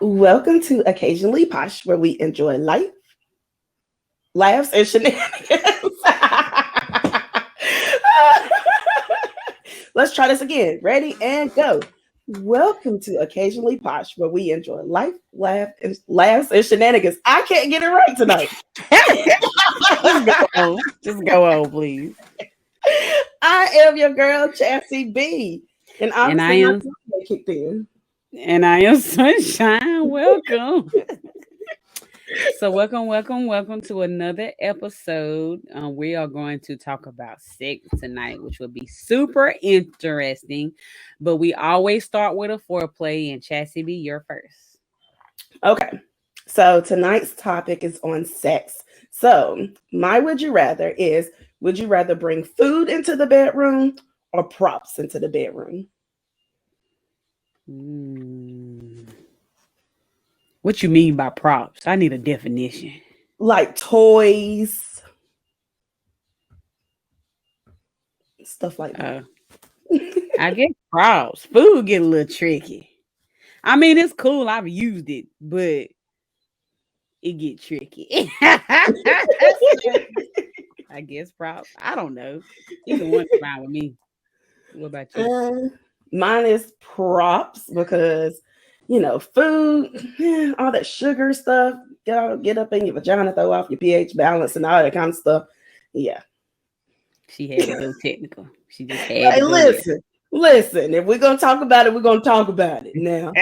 Welcome to Occasionally Posh, where we enjoy life, laughs, and shenanigans. Let's try this again. Ready and go. Welcome to Occasionally Posh, where we enjoy life, laughs, and shenanigans. I can't get it right tonight. Just go on. Just go on, please. I am your girl, Chassie B. And And I obviously, my am family kicked in. and I am Sunshine. Welcome. So welcome to another episode. We are going to talk about sex tonight, which will be super interesting. But we always start with a foreplay, and Chassie B, you're first. Okay. So tonight's topic is on sex. So, my would you rather is would you rather bring food into the bedroom or props into the bedroom? Mm. What you mean by props? I need a definition. Like toys, stuff like that. Uh, I guess props. Food get a little tricky. I mean, it's cool. I've used it, but it get tricky. I guess props. I don't know. Either one's fine with me. What about you? Uh, Mine is props because food, all that sugar stuff, get up in your vagina, throw off your pH balance and all that kind of stuff. Yeah. She had to go technical. She just had to Hey, go there. listen. If we're gonna talk about it, we're gonna talk about it now.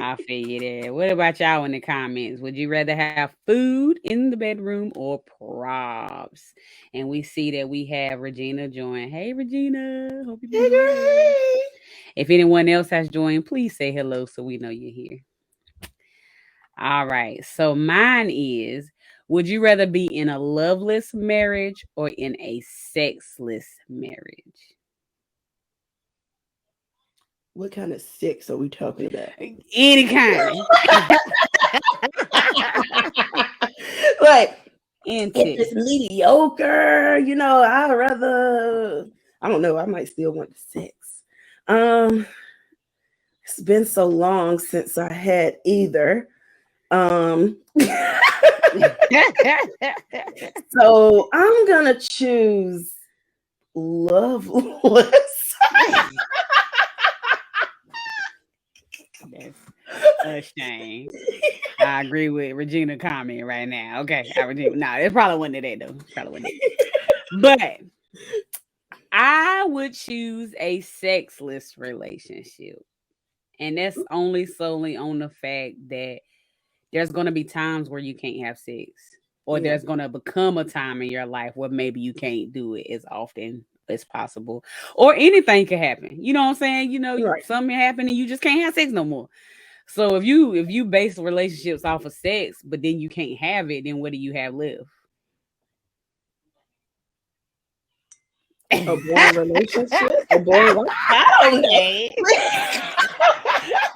I feel you there. What about y'all in the comments? Would you rather have food in the bedroom or props? And we see that we have Regina join. Hey, Regina. Hope you're Hey, doing girl, well. hey. If anyone else has joined, please say hello so we know you're here. All right. So mine is, would you rather be in a loveless marriage or in a sexless marriage? What kind of sex are we talking about? Any kind. Like, if Into. it's mediocre, I'd rather. I don't know. I might still want the sex. Um, it's been so long since I had either. Um, so I'm gonna choose loveless. That's a shame. I agree with Regina comment right now. Okay, Regina. No, it probably wasn't that though. Probably wasn't it. But I would choose a sexless relationship. And that's only solely on the fact that there's going to be times where you can't have sex, or Yeah, there's going to become a time in your life where maybe you can't do it as often as possible, or anything could happen. You know what I'm saying? right. Something happen and you just can't have sex no more. So if you base relationships off of sex, but then you can't have it, then what do you have left? A boring relationship, a boring life. I don't know. Okay.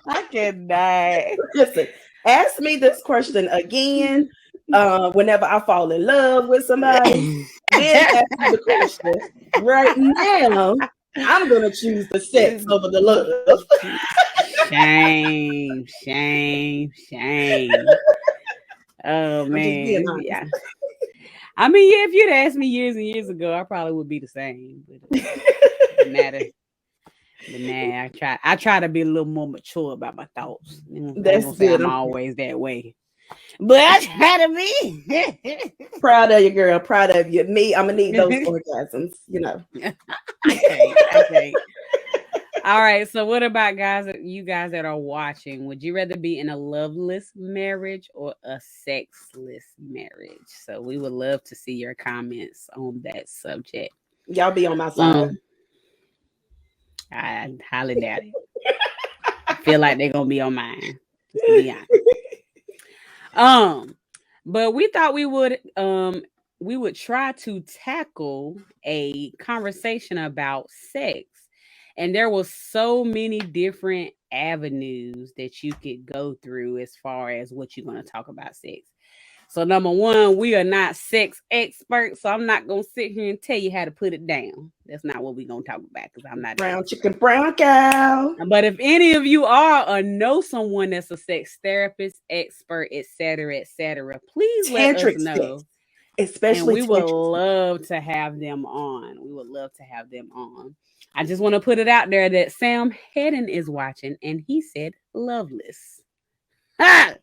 I cannot. Listen, ask me this question again whenever I fall in love with somebody. Then ask me the question. Right now, I'm gonna choose the sex over the love. Shame, shame, shame. Oh I'm just being man, honest. yeah. I mean, yeah, if you'd asked me years and years ago, I probably would be the same. But matter. But nah, I try to be a little more mature about my thoughts. I ain't That's gonna say good. I'm I'm always that way. But I try to be. proud of you, girl. Proud of you. Me, I'm gonna need those orgasms. I can't. All right. So what about you guys that are watching? Would you rather be in a loveless marriage or a sexless marriage? So we would love to see your comments on that subject. Y'all be on my side. Um, I highly doubt it. I feel like they're gonna be on mine. Just to be honest. Um, but we thought we would try to tackle a conversation about sex. And there was so many different avenues that you could go through as far as what you're going to talk about sex. So number one, we are not sex experts, so I'm not gonna sit here and tell you how to put it down. That's not what we're gonna talk about because I'm not an Brown expert. chicken, brown cow. But if any of you are or know someone that's a sex therapist, expert, etc., please let us Tantric know. sex, And especially we would tantric. love to have them on. We would love to have them on. I just want to put it out there that Sam Hedden is watching and he said loveless. Ah!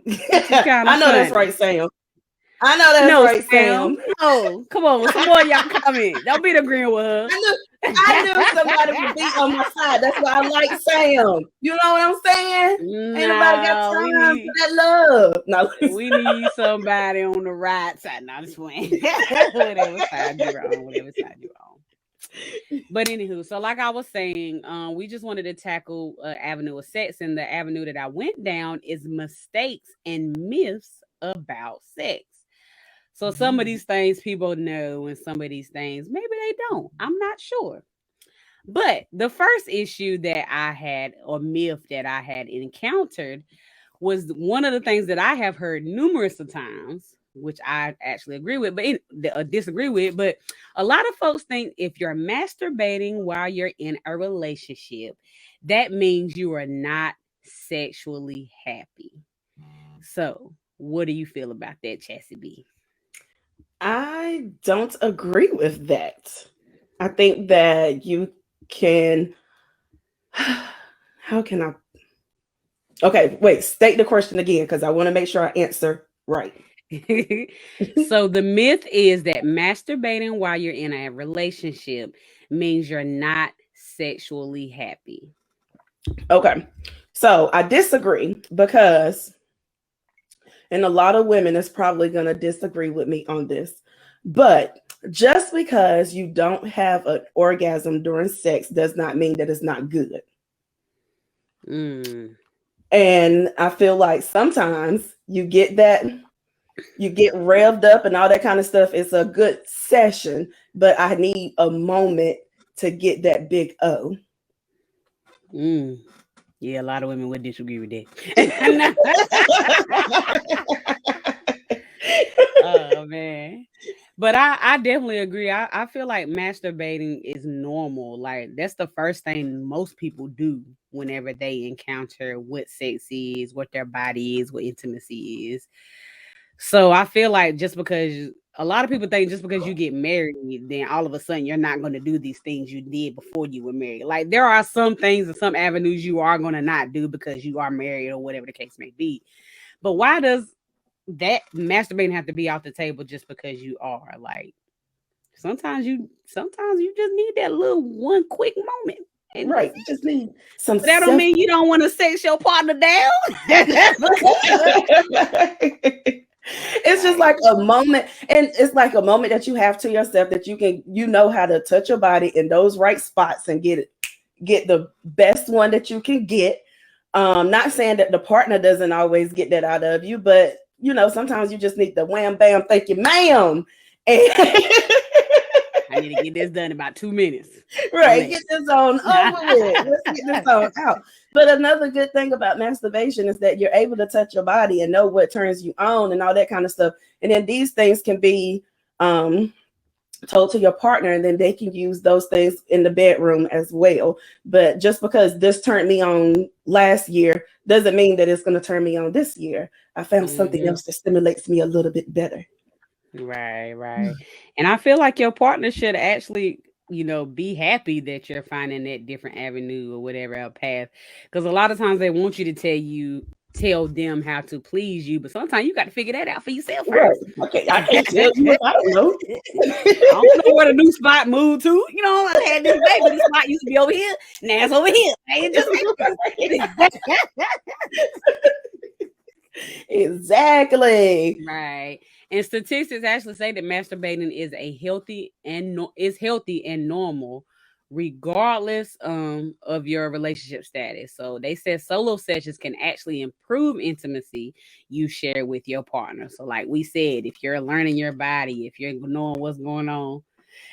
I know that's right, Sam. I know that's No, right, Sam. Sam. No, come on. Some more y'all comment. Don't be agreeing with her. I knew somebody would be on my side. That's why I like Sam. You know what I'm saying? Ain't nobody got time for that love. No, we need somebody on the right side. No, I'm just playing. Whatever side you're on, whatever side you're on. But anywho, so like I was saying, we just wanted to tackle avenue of sex, and the avenue that I went down is mistakes and myths about sex. So some of these things people know, and some of these things maybe they don't. I'm not sure. But the first issue that I had, or myth that I had encountered, was one of the things that I have heard numerous of times, which I actually agree with, but disagree with. But a lot of folks think if you're masturbating while you're in a relationship, that means you are not sexually happy. So, what do you feel about that, Chassie B? I don't agree with that. I think that you can. How can I? Okay, wait, state the question again because I want to make sure I answer right. So the myth is that masturbating while you're in a relationship means you're not sexually happy. Okay, so I disagree because, and a lot of women is probably going to disagree with me on this, but just because you don't have an orgasm during sex does not mean that it's not good. Mm. And I feel like sometimes you get that, you get revved up and all that kind of stuff. It's a good session, but I need a moment to get that big O. Mm. Yeah, a lot of women would disagree with that. Oh man. But I definitely agree. I feel like masturbating is normal. Like that's the first thing most people do whenever they encounter what sex is, what their body is, what intimacy is. So I feel like just because a lot of people think just because you get married, then all of a sudden you're not going to do these things you did before you were married. Like there are some things and some avenues you are going to not do because you are married or whatever the case may be. But why does that masturbating have to be off the table just because you are like sometimes you just need that little one quick moment. And Right. You just need some that don't mean you don't want to sex your partner down. It's just like a moment, and it's like a moment that you have to yourself that you can, you know how to touch your body in those right spots and get the best one that you can get. Not saying that the partner doesn't always get that out of you, but you know, sometimes you just need the wham bam, thank you, ma'am. And I need to get this done in about 2 minutes. Right, get this on over with. Let's get this on out. But another good thing about masturbation is that you're able to touch your body and know what turns you on and all that kind of stuff. And then these things can be told to your partner, and then they can use those things in the bedroom as well. But just because this turned me on last year doesn't mean that it's going to turn me on this year. I found something else that stimulates me a little bit better. Right. And I feel like your partner should actually, be happy that you're finding that different avenue or whatever path. Because a lot of times they want you to tell them how to please you, but sometimes you got to figure that out for yourself first. Right. Okay, I can't tell you if I don't know. I don't know where the new spot moved to. I had this baby. This spot used to be over here. Now it's over here. Exactly. Right. And statistics actually say that masturbating is healthy and normal regardless of your relationship status. So they said solo sessions can actually improve intimacy you share with your partner. So like we said, if you're learning your body, if you're knowing what's going on,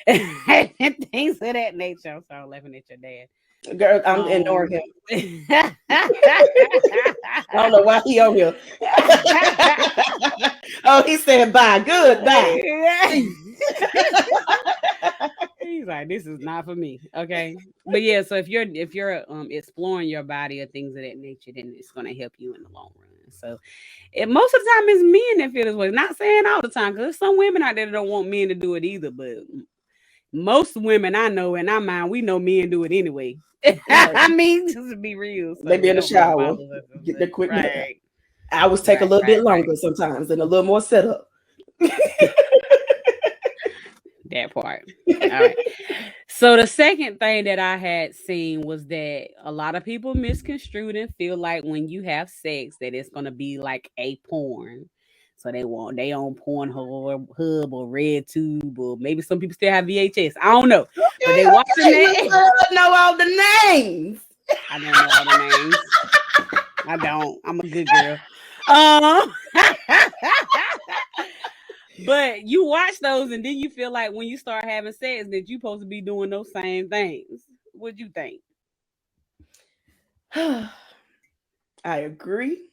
and things of that nature. I'm sorry, laughing at your dad. Girl, I'm ignoring him. I don't know why he on here. Oh, he said bye. Good, bye. He's like, this is not for me. Okay. But yeah, so if you're exploring your body or things of that nature, then it's gonna help you in the long run. So most of the time it's men that feel this way. Not saying all the time, because there's some women out there that don't want men to do it either, but most women I know in our mind, we know men do it anyway. I mean, just to be real. So they be in the shower, get the quick right. Hours take a little bit longer sometimes and a little more setup. That part. All right. So the second thing that I had seen was that a lot of people misconstrued and feel like when you have sex that it's gonna be like a porn. So they want they own Pornhub or RedTube, or maybe some people still have VHS. I don't know. Okay, but they watching that. I know all the names. I don't know all the names. I don't. I'm a good girl. But you watch those and then you feel like when you start having sex that you're supposed to be doing those same things. What'd you think? I agree.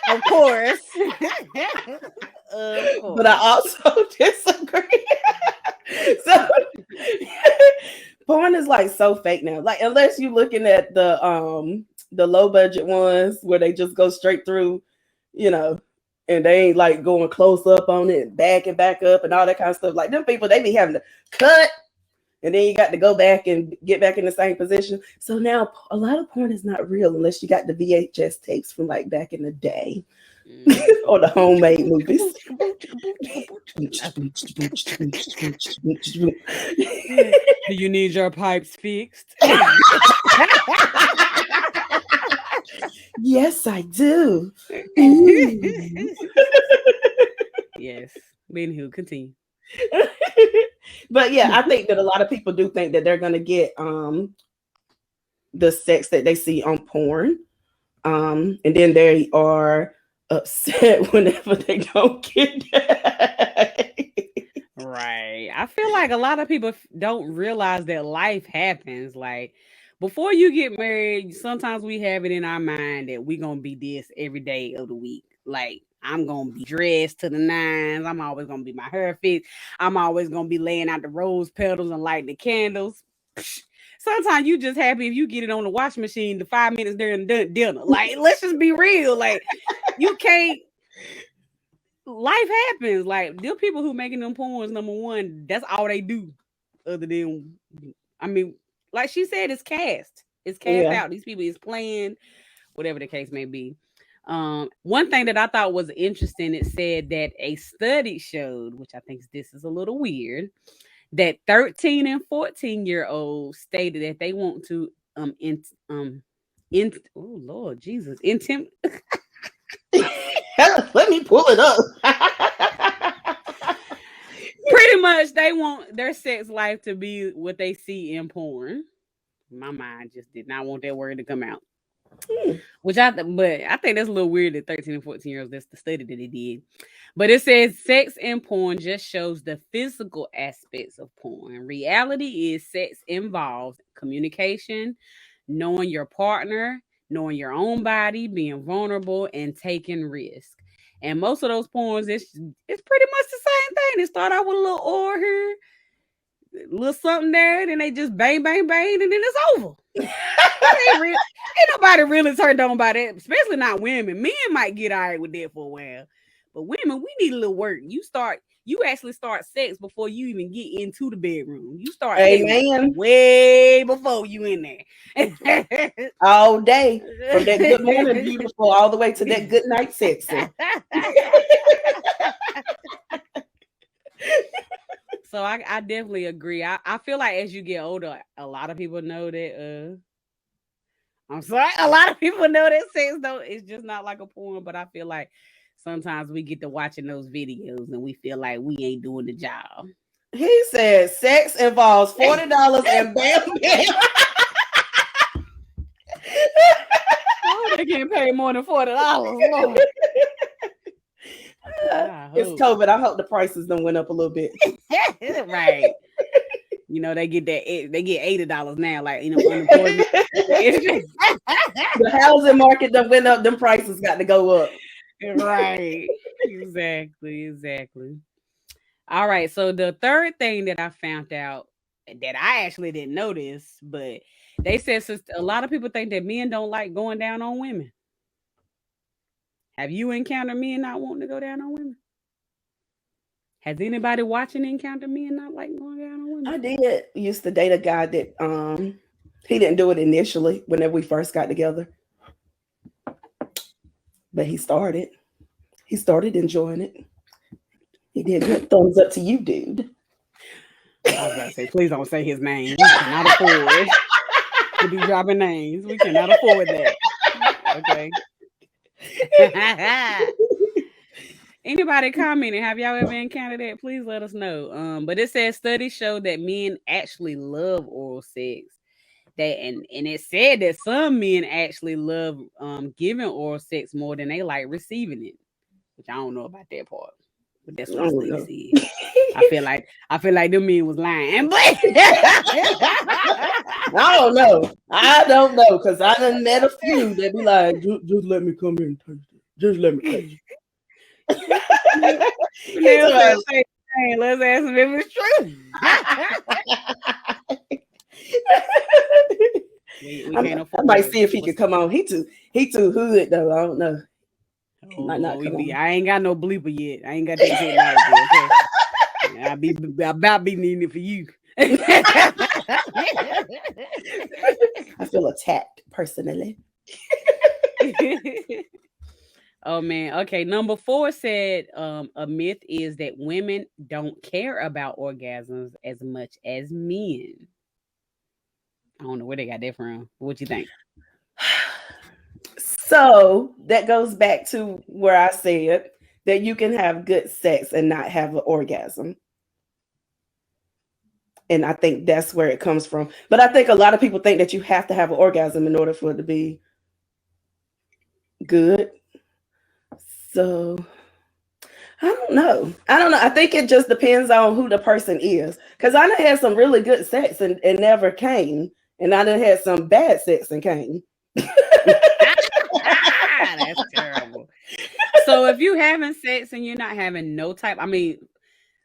Of course. But I also disagree. So porn is like so fake now. Like unless you're looking at the low budget ones where they just go straight through, you know, and they ain't like going close up on it, back and back up and all that kind of stuff. Like them people, they be having to cut and then you got to go back and get back in the same position. So now a lot of porn is not real unless you got the VHS tapes from like back in the day. Or the homemade movies. Do you need your pipes fixed? Yes, I do. Yes. Anywho, continue. But yeah, I think that a lot of people do think that they're gonna get the sex that they see on porn. And then they are upset whenever they don't get that. Right. I feel like a lot of people don't realize that life happens. Like before you get married, sometimes we have it in our mind that we're gonna be this every day of the week. Like I'm gonna be dressed to the nines. I'm always gonna be my hair fixed. I'm always gonna be laying out the rose petals and lighting the candles. Sometimes you just happy if you get it on the washing machine the 5 minutes during dinner. Like, let's just be real. Like, you can't. Life happens. Like, the people who making them porns, number one, that's all they do. Other than, I mean, like she said, it's cast. It's cast out. These people is playing, whatever the case may be. One thing that I thought was interesting, it said that a study showed, which I think this is a little weird, that 13 and 14-year-olds stated that they want to oh Lord Jesus, let me pull it up. Pretty much they want their sex life to be what they see in porn. My mind just did not want that word to come out. But I think that's a little weird that 13 and 14-year-olds, that's the study that they did. But it says sex in porn just shows the physical aspects of porn. Reality is sex involves communication, knowing your partner, knowing your own body, being vulnerable, and taking risks. And most of those porns, it's pretty much the same thing. They start out with a little oar here, a little something there, then they just bang, bang, bang, and then it's over. Ain't nobody really turned on by that, especially not women. Men might get all right with that for a while, but women, we need a little work. You actually start sex before you even get into the bedroom. You start way before you in there. All day. From that good morning beautiful all the way to that good night sexy. So I definitely agree. I feel like as you get older, a lot of people know that I'm sorry, a lot of people know that sex though it's just not like a porn, but I feel like sometimes we get to watching those videos and we feel like we ain't doing the job. He said sex involves $40 and bam bam. Oh, they can't pay more than $40. It's COVID. I hope the prices done went up a little bit. Right. You know, they get $80 now, like unemployment. The housing market that went up, them prices got to go up. Right. Exactly. All right. So the third thing that I found out that I actually didn't notice, but they said a lot of people think that men don't like going down on women. Have you encountered men not wanting to go down on women? Has anybody watching encountered men not like going down on women? I did used to date a guy that he didn't do it initially whenever we first got together. But he started enjoying it. He did good. Thumbs up to you, dude. I was about to say, please don't say his name. We cannot afford to be dropping names. We cannot afford that. Okay. Anybody commenting? Have y'all ever encountered that? Please let us know. But it says studies show that men actually love oral sex. And it said that some men actually love giving oral sex more than they like receiving it. Which I don't know about that part. But that's what they said. I feel like them men was lying. But I don't know because I done met a few that be like, just let me come in and taste it. Just let me taste it. Let's ask him if it's true. we can't afford I might see if he could come on. He too hood though. I don't know. I ain't got no bleeper yet. I ain't got that technology. Okay? I about be needing it for you. I feel attacked personally. Oh man. Okay. Number 4 said a myth is that women don't care about orgasms as much as men. I don't know where they got that from. What you think? So that goes back to where I said that you can have good sex and not have an orgasm. And I think that's where it comes from. But I think a lot of people think that you have to have an orgasm in order for it to be good. So I don't know. I think it just depends on who the person is. Because I done had some really good sex and never came. And I done had some bad sex and came. That's terrible. So if you having sex and you're not having no type,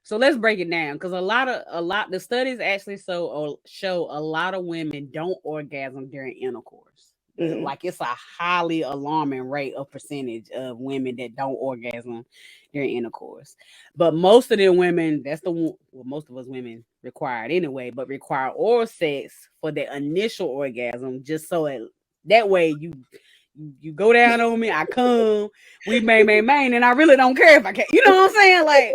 so let's break it down because the studies actually show a lot of women don't orgasm during intercourse. Mm-hmm. Like it's a highly alarming rate of percentage of women that don't orgasm during intercourse. But most of them women, most of us women require it anyway, but require oral sex for the initial orgasm just so that way you go down on me, I come, we main, and I really don't care if I can't. You know what I'm saying? Like,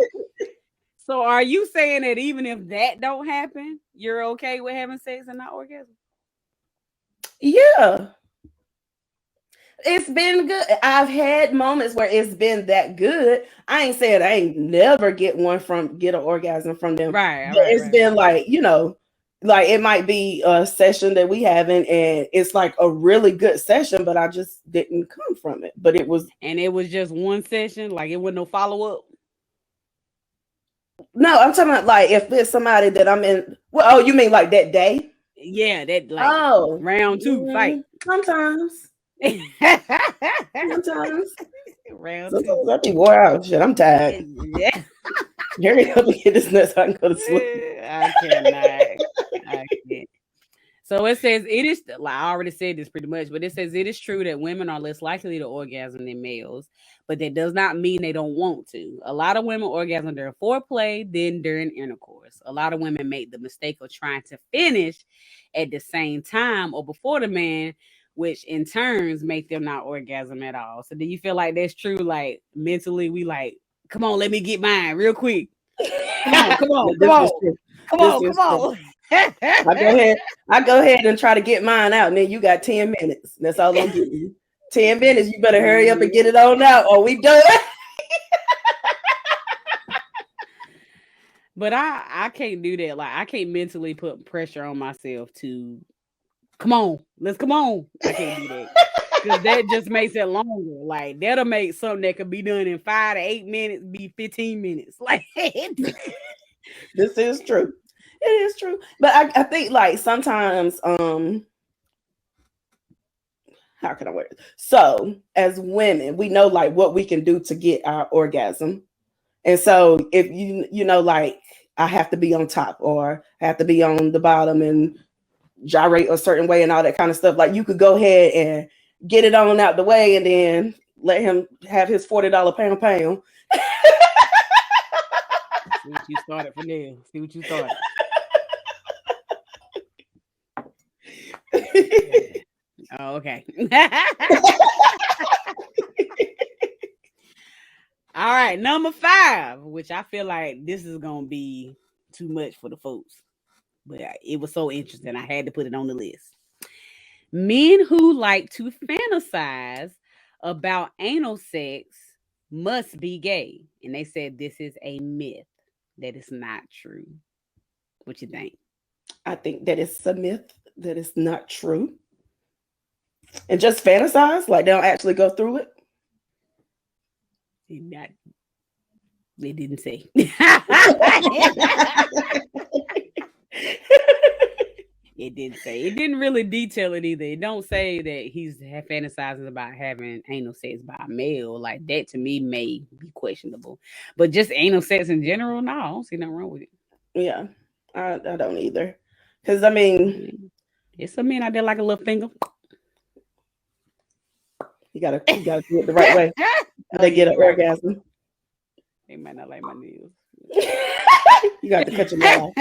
so are you saying that even if that don't happen, you're okay with having sex and not orgasm? Yeah. It's been good. I've had moments where it's been that good. I ain't saying I ain't never get an orgasm from them. Right. It's been like, like it might be a session that we having and it's like a really good session, but I just didn't come from it. But it was just one session, like it wasn't no follow-up. No, I'm talking about like if it's somebody that I'm in. Well, oh, you mean like that day? Yeah, that like round 2 fight. Sometimes. Round Sometimes 2. I be wore out. Shit, I'm tired. Yeah. Hurry up and get this nuts so I can go to sleep. I can't. So it says it is, like I already said this pretty much, but it says it is true that women are less likely to orgasm than males, but that does not mean they don't want to. A lot of women orgasm during foreplay, then during intercourse. A lot of women make the mistake of trying to finish at the same time or before the man, which in turns make them not orgasm at all. So do you feel like that's true? Like mentally, we like, come on, let me get mine real quick. Come on. I go ahead and try to get mine out, and then you got 10 minutes. That's all I'm giving you. 10 minutes. You better hurry up and get it on out, or we done. But I can't do that. Like I can't mentally put pressure on myself to come on. I can't do that. Because that just makes it longer. Like that'll make something that could be done in 5 to 8 minutes be 15 minutes. Like this is true. It is true. But I think like sometimes how can I word it? So as women, we know like what we can do to get our orgasm. And so if you know like I have to be on top or I have to be on the bottom and gyrate a certain way and all that kind of stuff, like you could go ahead and get it on out the way and then let him have his $40 pound. See what you started for there. See what you started. Oh, okay. All right, number 5, which I feel like this is gonna be too much for the folks, but it was so interesting. I had to put it on the list. Men who like to fantasize about anal sex must be gay, and they said this is a myth. That is not true. What you think? I think that it's a myth, that is not true. And just fantasize, like they don't actually go through it. They didn't say. It didn't say. It didn't really detail it either. It don't say that he's fantasizing about having anal sex by a male. Like that to me may be questionable. But just anal sex in general, no, I don't see nothing wrong with it. Yeah, I don't either. Because I mean, it's some men out there like a little finger. You gotta do it the right way. They get an orgasm. They might not like my nails. You got to cut your nails.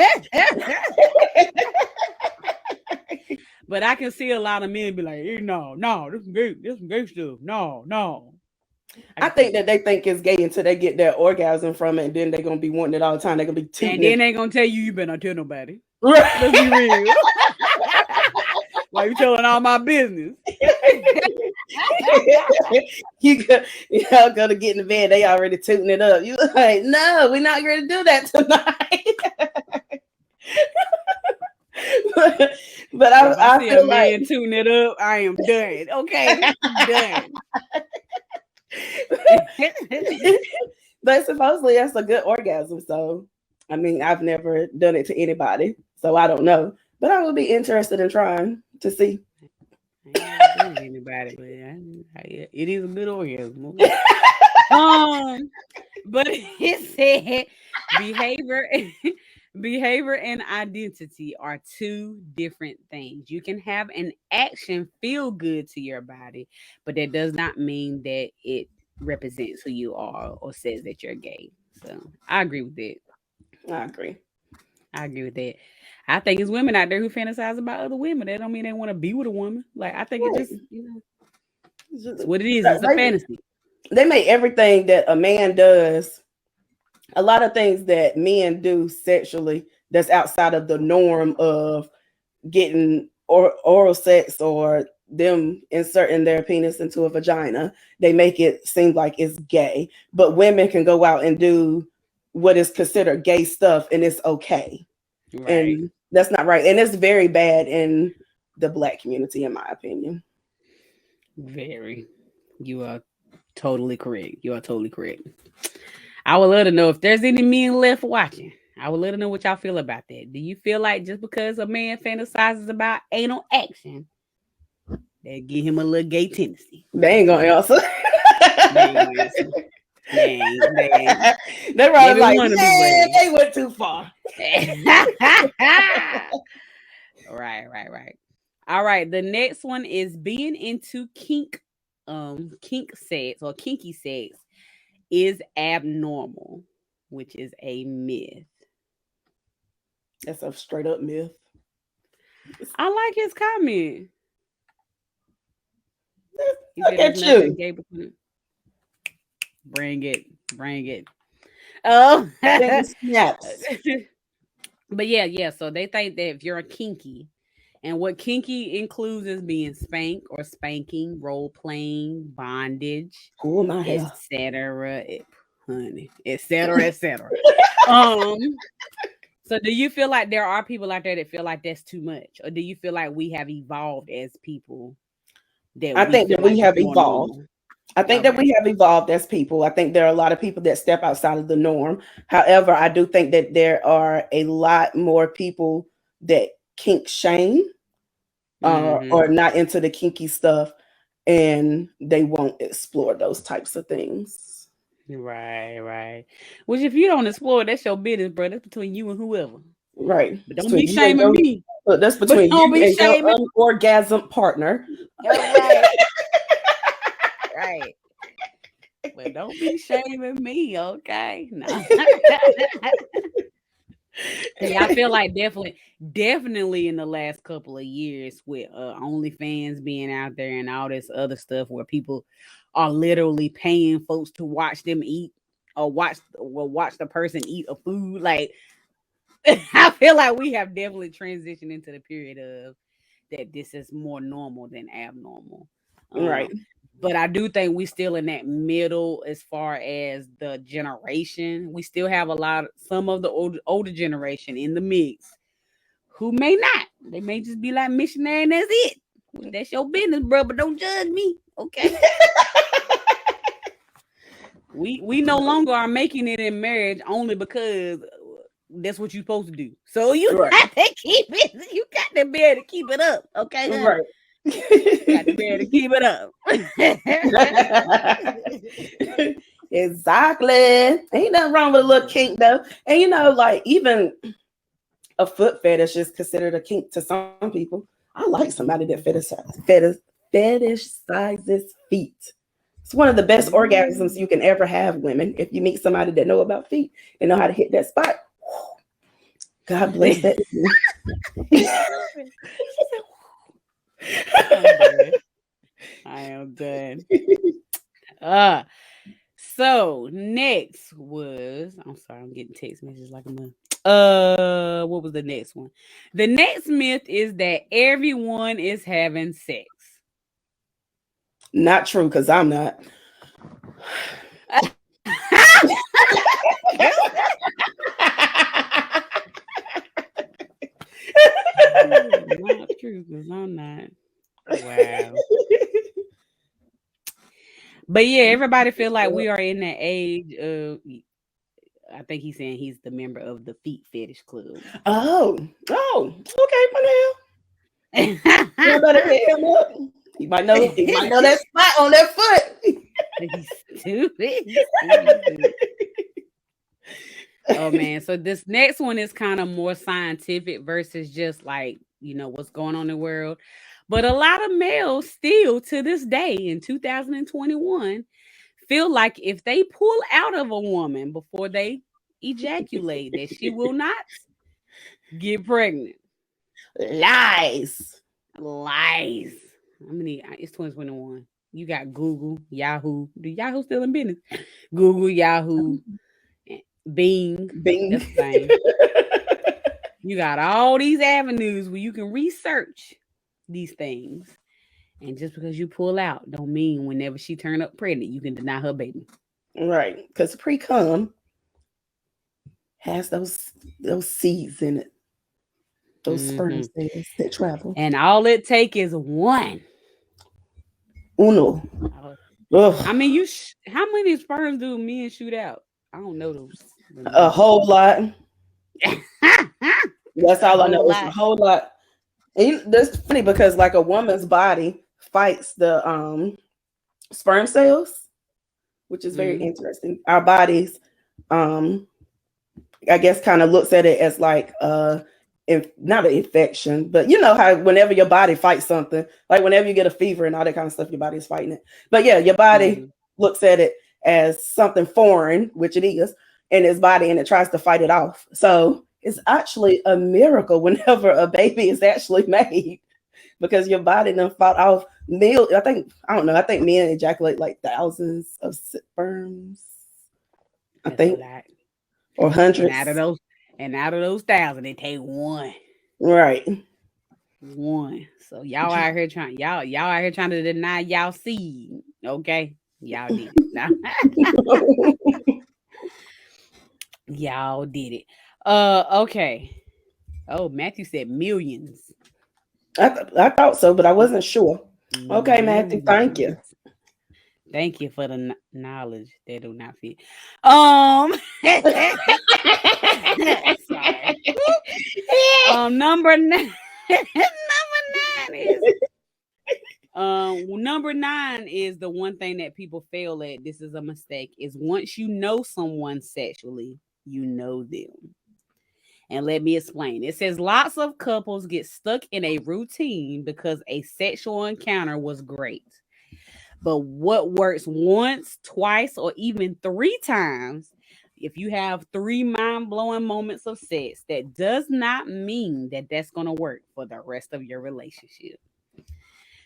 But I can see a lot of men be like, hey, no, this is gay stuff. No. I think that they think it's gay until they get their orgasm from it, and then they're gonna be wanting it all the time. They're gonna be tooting. And then they're gonna tell you better not tell nobody. Let's be real. Like you telling all my business. Y'all go to get in the bed, they already tooting it up. You like, no, we're not gonna do that tonight. but I see feel a like man tooting it up, I am done. Okay, done. But supposedly that's a good orgasm. So I mean, I've never done it to anybody, so I don't know. But I would be interested in trying to see. Anybody, but it is a good orgasm. But it said behavior and identity are two different things. You can have an action feel good to your body, but that does not mean that it represents who you are or says that you're gay. So I agree with that. I agree with that. I think it's women out there who fantasize about other women. That don't mean they want to be with a woman. Like I think it just, it's what it is. It's a fantasy. They make everything that a man does, a lot of things that men do sexually that's outside of the norm of getting oral sex or them inserting their penis into a vagina. They make it seem like it's gay, but women can go out and do what is considered gay stuff and it's okay. Right. And that's not right. And it's very bad in the Black community, in my opinion. Very. You are totally correct. I would love to know if there's any men left watching. I would love to know what y'all feel about that. Do you feel like just because a man fantasizes about anal action, they give him a little gay tendency? They ain't gonna answer. They're probably like, man, they went too far. Right. All right. The next one is being into kink sex or kinky sex is abnormal, which is a myth. That's a straight up myth. I like his comment. Look at you. Bring it. Oh, snaps. But yeah. So they think that if you're a kinky, and what kinky includes is being spanked or spanking, role playing, bondage, etc. Honey, etc. So do you feel like there are people out there that feel like that's too much, or do you feel like we have evolved as people? I think that we have evolved. I think that we have evolved as people. I think there are a lot of people that step outside of the norm. However, I do think that there are a lot more people that kink shame or not into the kinky stuff, and they won't explore those types of things. Right. Which if you don't explore, that's your business, bro. That's between you and whoever. Right. But don't be shaming me. Look, that's between you and your unorgasm partner. Right. But don't be shaming me, okay? No. Yeah, I feel like definitely in the last couple of years with OnlyFans being out there and all this other stuff where people are literally paying folks to watch them eat or watch the person eat a food. Like I feel like we have definitely transitioned into the period of that this is more normal than abnormal. Right. But I do think we still in that middle as far as the generation. We still have some of the older generation in the mix who may not. They may just be like missionary and that's it. Well, that's your business, bro. But don't judge me, okay? we no longer are making it in marriage only because that's what you're supposed to do. So you got to keep it. You got to be able to keep it up, okay? Honey? Right. Got to be able to keep it up. Exactly. Ain't nothing wrong with a little kink though. And like even a foot fetish is considered a kink to some people. I like somebody that fetishizes feet. It's one of the best orgasms you can ever have, women. If you meet somebody that know about feet and know how to hit that spot. God bless that. I am done. So next was, I'm sorry, I'm getting text messages like a month. What was the next one? The next myth is that everyone is having sex. Not true, because I'm not. Not true, because I'm not. Wow. But yeah, everybody feel like we are in that age of. I think he's saying he's the member of the feet fetish club. Oh, okay, for now. You better hit him up. He might know that spot on that foot. He's stupid. Oh man, so this next one is kind of more scientific versus just like what's going on in the world. But a lot of males still to this day in 2021 feel like if they pull out of a woman before they ejaculate, that she will not get pregnant. Lies. How many? It's 2021. You got Google, Yahoo. Do Yahoo still in business? Google, Yahoo, Bing. That's the thing. You got all these avenues where you can research these things. And just because you pull out don't mean whenever she turn up pregnant, you can deny her baby. Right. Because pre-cum has those seeds in it. Those sperm cells that travel. And all it take is one. Uno. I mean, how many sperms do men shoot out? I don't know those. A whole lot. That's all I know. It's a whole lot. And that's funny because like a woman's body fights the sperm cells, which is very interesting. Our bodies, I guess, kind of looks at it as like not an infection, but you know how whenever your body fights something, like whenever you get a fever and all that kind of stuff, your body is fighting it. But yeah, your body looks at it as something foreign, which it is, in its body, and it tries to fight it off. So it's actually a miracle whenever a baby is actually made, because your body then fought off millions. I think men ejaculate like thousands of sperms. I think, or hundreds. And out of those thousand, they take one. Right. One. So y'all out here trying to deny y'all seed. Okay. Y'all did it. Y'all did it. Okay. Oh, Matthew said millions. I thought so, but I wasn't sure. Okay, Matthew, thank you. Thank you for the knowledge. They do not fit. Sorry. Number nine. Number nine is the one thing that people fail at. This is a mistake. Is once you know someone sexually, you know them. And let me explain. It says lots of couples get stuck in a routine because a sexual encounter was great. But what works once, twice, or even three times, if you have three mind blowing moments of sex, that does not mean that that's going to work for the rest of your relationship.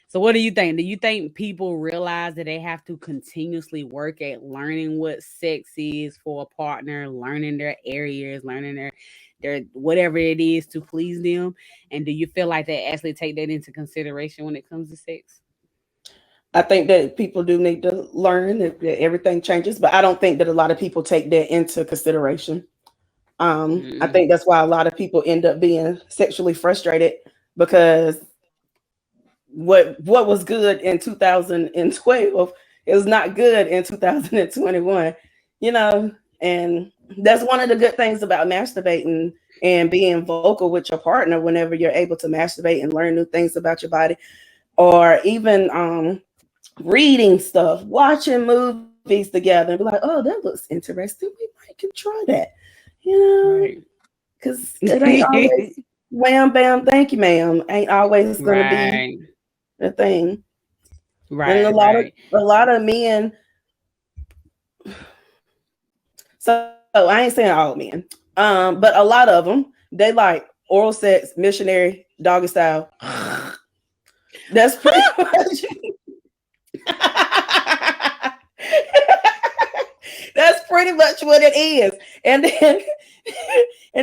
So, what do you think? Do you think people realize that they have to continuously work at learning what sex is for a partner, learning their areas, learning their whatever it is to please them? And do you feel like they actually take that into consideration when it comes to sex? I think that people do need to learn that everything changes, but I don't think that a lot of people take that into consideration. I think that's why a lot of people end up being sexually frustrated because what was good in 2012 is not good in 2021, you know. And that's one of the good things about masturbating and being vocal with your partner whenever you're able to masturbate and learn new things about your body, or even reading stuff, watching movies together, and be like, oh, that looks interesting. We might can try that, you know, because it ain't always wham bam, thank you, ma'am. Ain't always gonna be a thing. Right. And a lot of men. So I ain't saying all men, but a lot of them, they like oral sex, missionary, doggy style. That's pretty much. That's pretty much what it is. And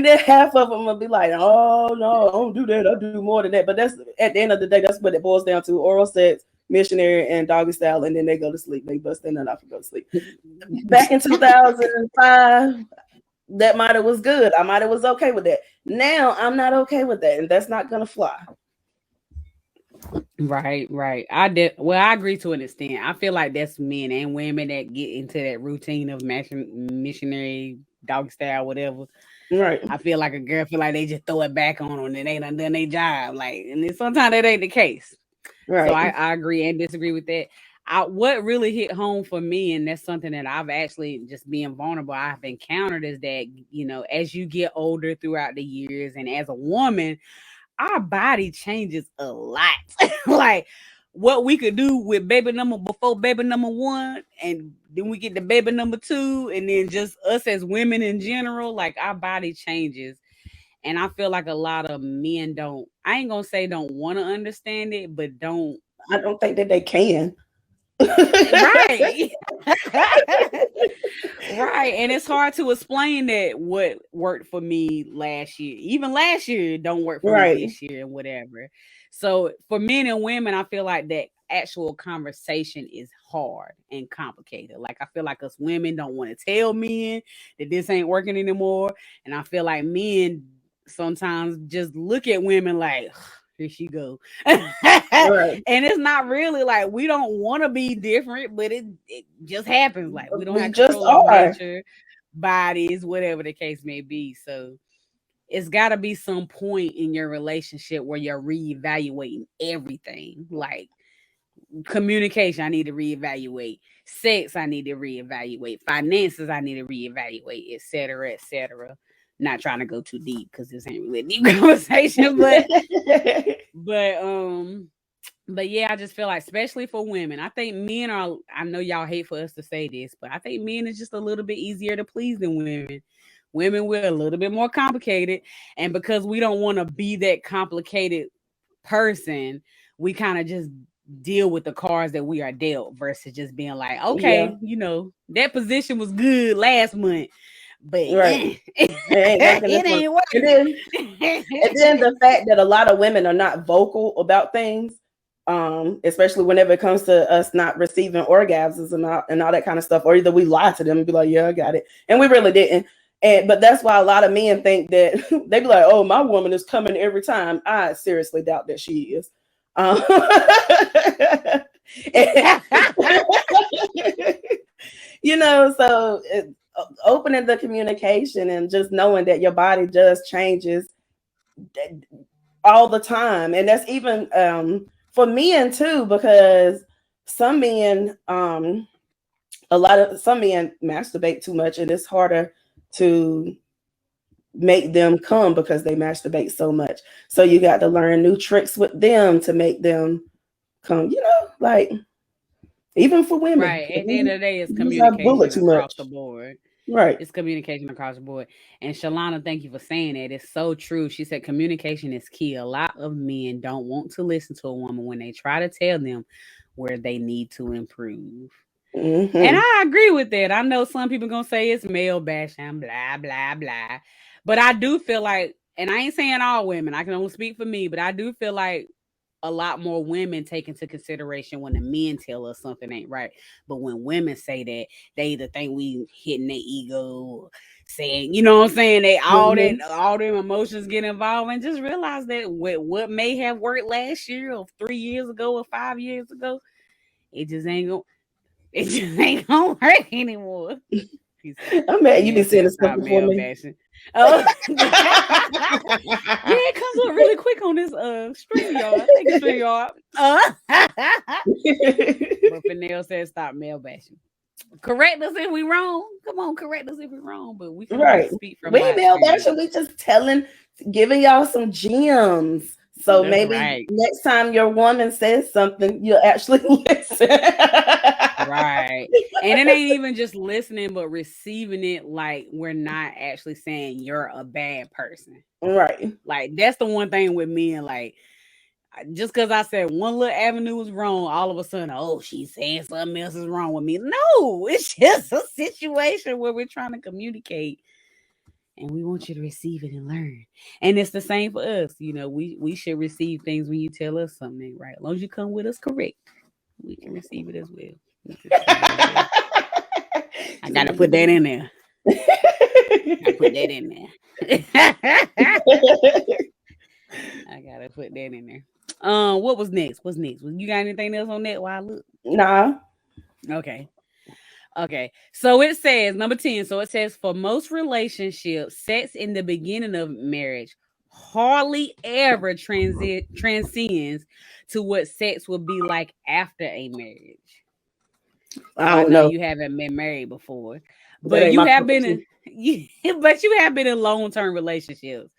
then half of them will be like, oh no, I don't do that. I do more than that. But that's at the end of the day, that's what it boils down to: oral sex, missionary, and doggy style. And then they go to sleep. They bust their nut off and go to sleep. Back in 2005, that might have was good. I might have was okay with that. Now I'm not okay with that, and that's not gonna fly. Right. Well, I agree to an extent. I feel like that's men and women that get into that routine of missionary, dog style, whatever. Right. I feel like a girl feel like they just throw it back on them and they done their job. Like, and then sometimes that ain't the case. Right. So I agree and disagree with that. What really hit home for me, and that's something that I've actually just being vulnerable, I've encountered, is that, you know, as you get older throughout the years, and as a woman, our body changes a lot. Like what we could do with baby number before baby number one, and then we get the baby number two, and then just us as women in general, like our body changes. And I feel like a lot of men don't, I ain't gonna say don't want to understand it, but I don't think that they can. Right. Right. And it's hard to explain that what worked for me last year, even last year, don't work for me this year and whatever. So for men and women, I feel like that actual conversation is hard and complicated. Like I feel like us women don't want to tell men that this ain't working anymore. And I feel like men sometimes just look at women like, here she go. Right. And it's not really like we don't want to be different, but it just happens. Like we don't have control of nature, bodies, whatever the case may be. So it's got to be some point in your relationship where you're reevaluating everything. Like communication, I need to reevaluate. Sex, I need to reevaluate. Finances, I need to reevaluate, etc., etc. Not trying to go too deep because this ain't really a deep conversation, but yeah, I just feel like, especially for women, I think men are, I know y'all hate for us to say this, but I think men is just a little bit easier to please than women. Women, we're a little bit more complicated, and because we don't want to be that complicated person, we kind of just deal with the cards that we are dealt versus just being like, okay, you know, that position was good last month, but it ain't working. And then the fact that a lot of women are not vocal about things, especially whenever it comes to us not receiving orgasms and all that kind of stuff, or either we lie to them and be like, yeah, I got it, and we really didn't. But that's why a lot of men think that they be like, oh, my woman is coming every time. I seriously doubt that she is. so opening the communication and just knowing that your body just changes all the time. And that's even for men too, because some men, some men masturbate too much, and it's harder to make them come because they masturbate so much. So you got to learn new tricks with them to make them come, like even for women. Right. At the end of the day, it's communication across the board. Right. It's communication across the board. And Shalana, thank you for saying that. It's so true. She said communication is key. A lot of men don't want to listen to a woman when they try to tell them where they need to improve. Mm-hmm. And I agree with that. I know some people gonna say it's male bashing, blah, blah, blah. But I do feel like, and I ain't saying all women, I can only speak for me, but I do feel like a lot more women take into consideration when the men tell us something ain't right. But when women say that, they either think we hitting their ego or saying, you know what I'm saying, they all them emotions get involved, and just realize that what may have worked last year or 3 years ago or 5 years ago, it just ain't gonna work anymore. I'm mad you been saying this stuff before me. Oh, yeah, it comes up really quick on this StreamYard. Thank you, StreamYard. But Fennell said stop male bashing. Correct us if we wrong. Come on, correct us if we wrong. But we can speak from we male bashing. We just giving y'all some gems. So that's maybe next time your woman says something, you'll actually listen. Right. And it ain't even just listening, but receiving it like we're not actually saying you're a bad person. Right. Like that's the one thing with men. Like just because I said one little avenue was wrong, all of a sudden, oh, she's saying something else is wrong with me. No, it's just a situation where we're trying to communicate. And we want you to receive it and learn. And it's the same for us. You know, we should receive things when you tell us something, right? As long as you come with us correct, we can receive it as well. I gotta put that in there. I put that in there. I gotta put that in there. What was next? What's next? You got anything else on that while I look? Nah. Okay, so it says number 10. So it says for most relationships, sex in the beginning of marriage hardly ever transcends to what sex will be like after a marriage. I don't know. You haven't been married before, but you have been in long-term relationships.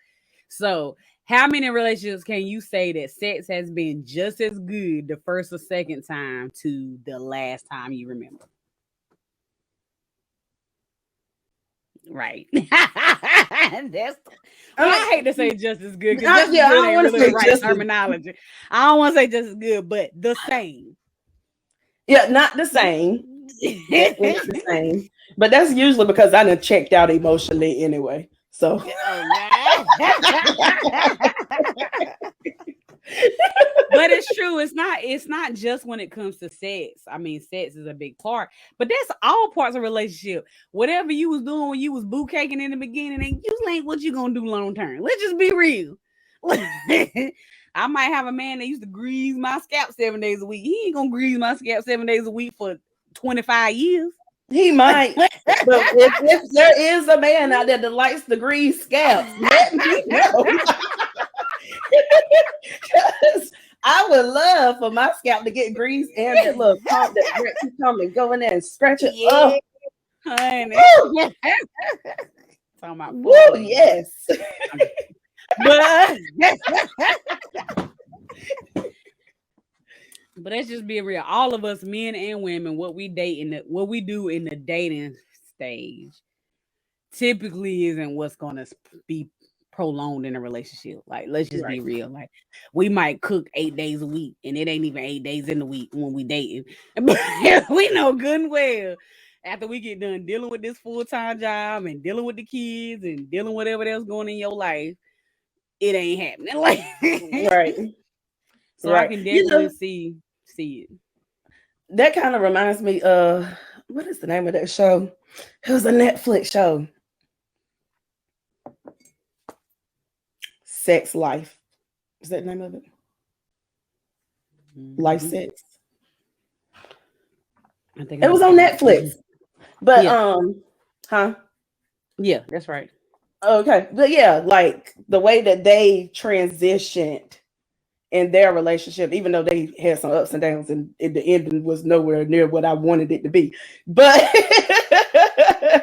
So how many relationships can you say that sex has been just as good the first or second time to the last time you remember? Right. I hate to say just as good because I don't want to say just terminology. I don't want to say just as good, but the same. Yeah, not the same. It's the same. But that's usually because I done checked out emotionally anyway. So but it's true. It's not just when it comes to sex. I mean, sex is a big part, but that's all parts of relationship. Whatever you was doing when you was boo caking in the beginning, and usually ain't what you gonna do long term. Let's just be real. I might have a man that used to grease my scalp 7 days a week. He ain't gonna grease my scalp 7 days a week for 25 years. He might, but if there is a man out there that likes the grease scalp, let me know. I would love for my scalp to get grease and that little pump that come and go in there and scratch it up. Honey. Talking about woo, yes. But let's just be real. All of us, men and women, what we do in the dating stage typically isn't what's gonna be prolonged in a relationship. Like, let's just be real. Like, we might cook 8 days a week, and it ain't even 8 days in the week when we dating. But we know good and well after we get done dealing with this full-time job and dealing with the kids and dealing with whatever else going in your life, it ain't happening. Like, right. So I can definitely see it. That kind of reminds me of what is the name of that show? It was a Netflix show. Sex Life. Is that the name of it? Mm-hmm. Life Sex. I think it was on Netflix. But huh? Yeah, that's right. Okay. But yeah, like the way that they transitioned in their relationship, even though they had some ups and downs, and the ending was nowhere near what I wanted it to be. But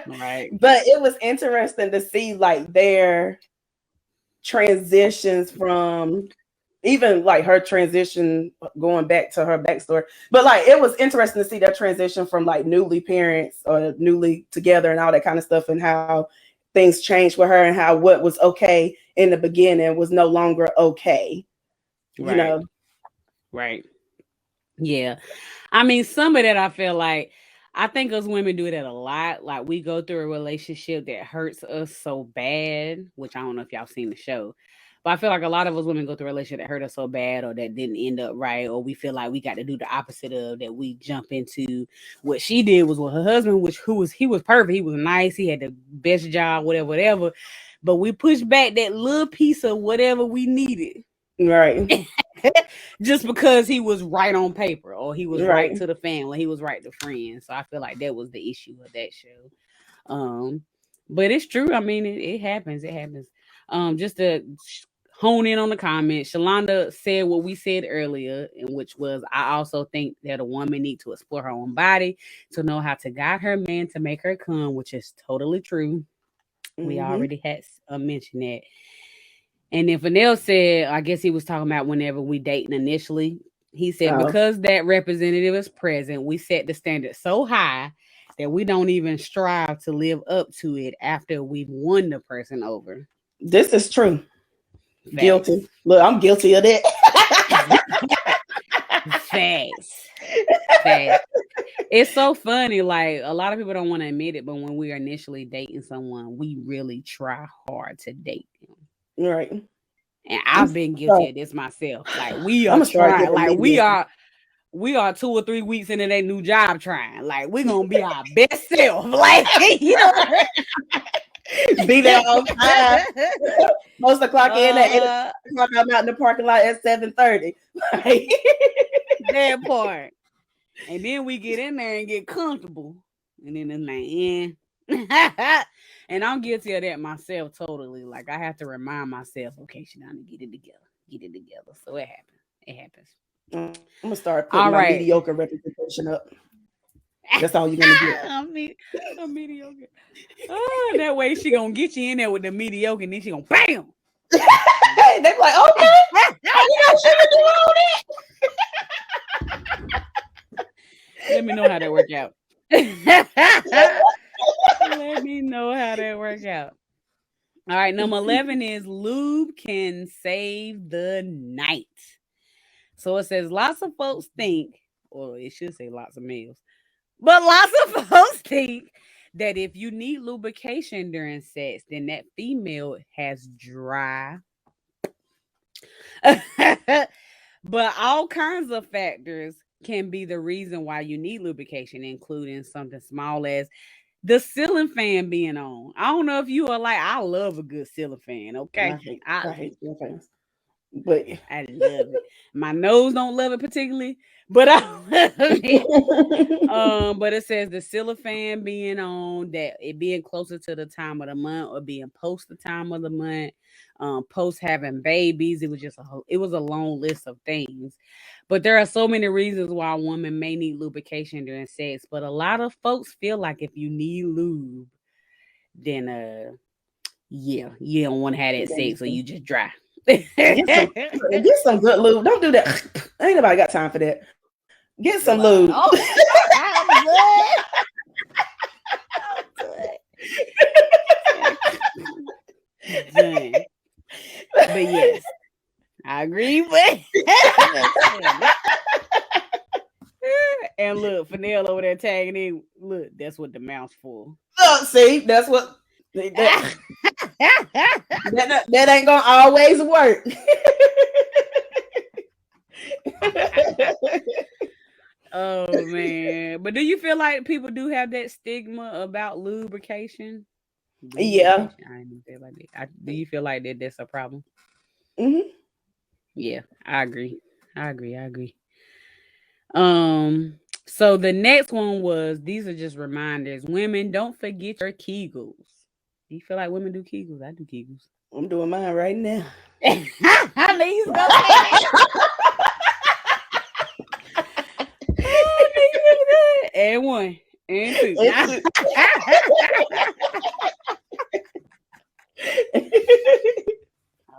Right. but it was interesting to see like their transitions from even like her transition going back to her backstory. But like it was interesting to see that transition from like newly parents or newly together and all that kind of stuff, and how things changed with her, and how what was okay in the beginning was no longer okay. You Right. know. Right. Yeah. I mean, some of that I feel like I think us women do that a lot. Like we go through a relationship that hurts us so bad, which I don't know if y'all seen the show. But I feel like a lot of us women go through a relationship that hurt us so bad or that didn't end up right, or we feel like we got to do the opposite of that. We jump into what she did was with her husband, he was perfect, he was nice, he had the best job, whatever, whatever. But we pushed back that little piece of whatever we needed Right. just because he was right on paper or he was right Right. to the family, he was right to friends. So I feel like that was the issue of that show. Um, but it's true. I mean, it happens. It happens. Just to hone in on the comments, Shalonda said what we said earlier, in which was I also think that a woman need to explore her own body to know how to guide her man to make her come, which is totally true. We Mm-hmm. already had mentioned that. And then Fennell said, I guess he was talking about whenever we dating initially. He said, Oh. because that representative is present, we set the standard so high that we don't even strive to live up to it after we've won the person over. This is true. Facts. Guilty. Look, I'm guilty of that. Facts. Facts. It's so funny. Like a lot of people don't want to admit it, but when we are initially dating someone, we really try hard to date them. Right. And I'm I've been guilty sorry. of this myself. Like we I'm are gonna start trying, giving like mediation. we are 2 or 3 weeks into that new job trying. Like we're gonna be our best self. Like you know. Be there on time. Most of the clock in at 8 o'clock. I'm out in the parking lot at 7:30. That part. And then we get in there and get comfortable. And then it's like, yeah. And I'm guilty of that myself totally. Like I have to remind myself, okay, Shanana, get it together. Get it together. So it happens. It happens. I'm gonna start putting All my right. mediocre representation up. That's all you're gonna get. I'm mediocre. Oh, that way she gonna get you in there with the mediocre, and then she gonna bam. They be like, okay, you know she can do all that. Let me know how that work out. Let me know how that work out. All right, number 11 is lube can save the night. So it says lots of folks think, or it should say lots of males, but lots of folks think that if you need lubrication during sex, then that female has dry. But all kinds of factors can be the reason why you need lubrication, including something small as the ceiling fan being on. I don't know if you are like, I love a good ceiling fan, okay? I hate ceiling fans. But I love it. My nose don't love it particularly, but I love it. But it says the ceiling fan being on, that it being closer to the time of the month or being post the time of the month, post having babies. It was just it was a long list of things. But there are so many reasons why a woman may need lubrication during sex. But a lot of folks feel like if you need lube, then yeah, you don't want to have that sex, so you just dry. get some good lube. Don't do that. Ain't nobody got time for that. Get some lube. Oh, I'm good. I'm good. But yes, I agree with. And look, Fennell over there tagging in. Look, that's what the mouth's for. Look, see, that's what that ain't gonna always work. Oh man, but do you feel like people do have that stigma about lubrication? Yeah. I didn't feel like that. Do you feel like that's a problem? Mm-hmm. Yeah, I agree. I agree. So the next one was, these are just reminders. Women, don't forget your Kegels. Do you feel like women do Kegels? I do Kegels. I'm doing mine right now. I knew you was gonna say that. Oh, nigga, and one, and two.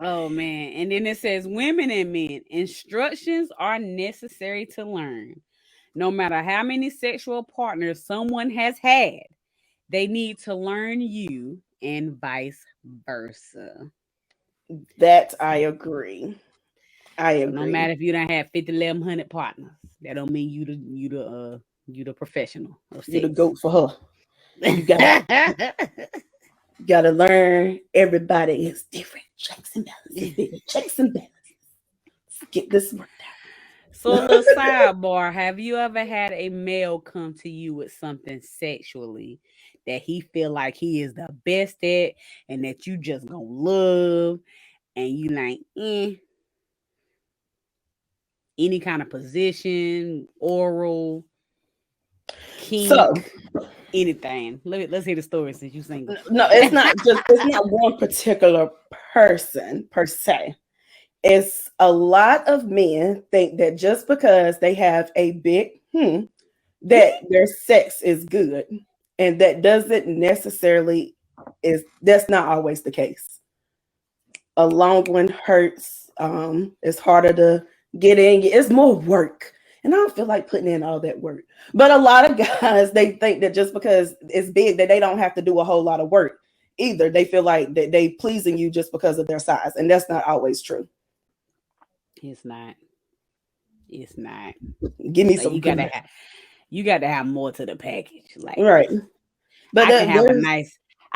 Oh man. And then it says, women and men, instructions are necessary to learn. No matter how many sexual partners someone has had, they need to learn you and vice versa. That I agree. I So agree. no matter if you don't have 50, 1100 partners, that don't mean you the professional of You the sex. goat for her. You gotta learn everybody is different. Checks and balances, baby. Checks and balances. Let's get this worked out. So a little sidebar, have you ever had a male come to you with something sexually that he feel like he is the best at and that you just gonna love, and you like, any kind of position, oral, kink, So anything? Let's hear the story since you single. no, it's not one particular person per se. It's a lot of men think that just because they have a big that their sex is good, and that doesn't necessarily that's not always the case. A long one hurts. It's harder to get in. It's more work. And I don't feel like putting in all that work. But a lot of guys, they think that just because it's big, that they don't have to do a whole lot of work either. They feel like that they pleasing you just because of their size. And that's not always true. It's not. It's not. Give me So some. you got to have more to the package. Like, right. But I